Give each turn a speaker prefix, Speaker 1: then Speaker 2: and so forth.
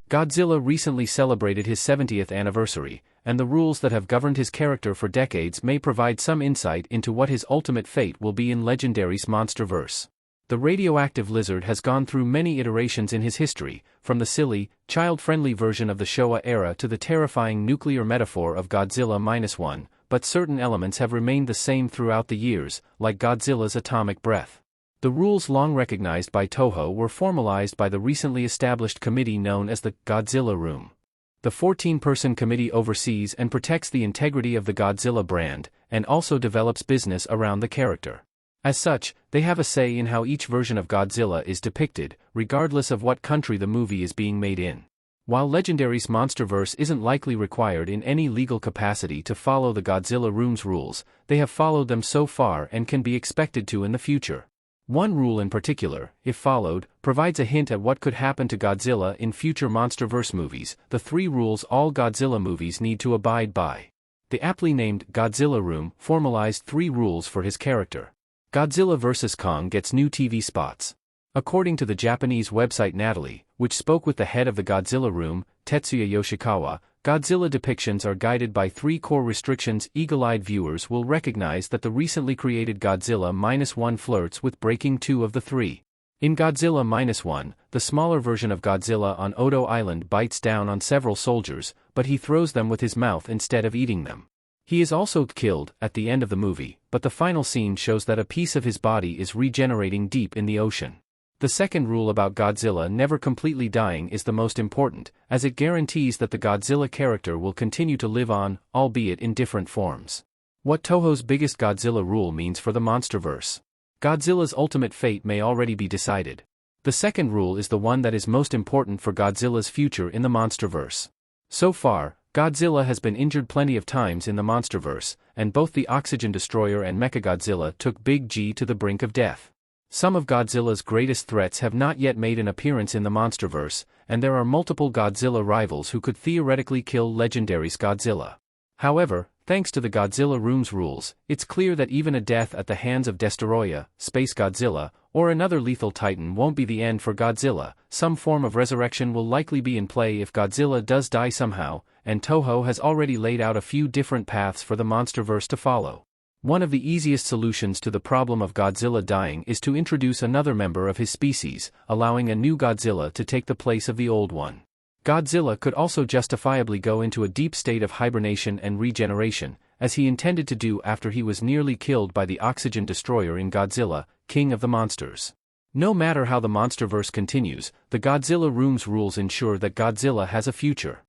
Speaker 1: Godzilla recently celebrated his 70th anniversary, and the rules that have governed his character for decades may provide some insight into what his ultimate fate will be in Legendary's Monsterverse. The radioactive lizard has gone through many iterations in his history, from the silly, child-friendly version of the Showa era to the terrifying nuclear metaphor of Godzilla-1, but certain elements have remained the same throughout the years, like Godzilla's atomic breath. The rules long recognized by Toho were formalized by the recently established committee known as the Godzilla Room. The 14-person committee oversees and protects the integrity of the Godzilla brand, and also develops business around the character. As such, they have a say in how each version of Godzilla is depicted, regardless of what country the movie is being made in. While Legendary's Monsterverse isn't likely required in any legal capacity to follow the Godzilla Room's rules, they have followed them so far and can be expected to in the future. One rule in particular, if followed, provides a hint at what could happen to Godzilla in future Monsterverse movies, the 3 rules all Godzilla movies need to abide by. The aptly named Godzilla Room formalized 3 rules for his character. Godzilla vs. Kong gets new TV spots. According to the Japanese website Natalie, which spoke with the head of the Godzilla Room, Tetsuya Yoshikawa, Godzilla depictions are guided by 3 core restrictions. Eagle-eyed viewers will recognize that the recently created Godzilla-1 flirts with breaking 2 of the 3. In Godzilla-1, the smaller version of Godzilla on Odo Island bites down on several soldiers, but he throws them with his mouth instead of eating them. He is also killed at the end of the movie, but the final scene shows that a piece of his body is regenerating deep in the ocean. The second rule about Godzilla never completely dying is the most important, as it guarantees that the Godzilla character will continue to live on, albeit in different forms. What Toho's biggest Godzilla rule means for the Monsterverse. Godzilla's ultimate fate may already be decided. The second rule is the one that is most important for Godzilla's future in the Monsterverse. So far, Godzilla has been injured plenty of times in the Monsterverse, and both the Oxygen Destroyer and Mechagodzilla took Big G to the brink of death. Some of Godzilla's greatest threats have not yet made an appearance in the Monsterverse, and there are multiple Godzilla rivals who could theoretically kill Legendary's Godzilla. However, thanks to the Godzilla Room's rules, it's clear that even a death at the hands of Destoroyah, Space Godzilla, or another lethal titan won't be the end for Godzilla. Some form of resurrection will likely be in play if Godzilla does die somehow, and Toho has already laid out a few different paths for the Monsterverse to follow. One of the easiest solutions to the problem of Godzilla dying is to introduce another member of his species, allowing a new Godzilla to take the place of the old one. Godzilla could also justifiably go into a deep state of hibernation and regeneration, as he intended to do after he was nearly killed by the Oxygen Destroyer in Godzilla, King of the Monsters. No matter how the Monsterverse continues, the Godzilla Room's rules ensure that Godzilla has a future.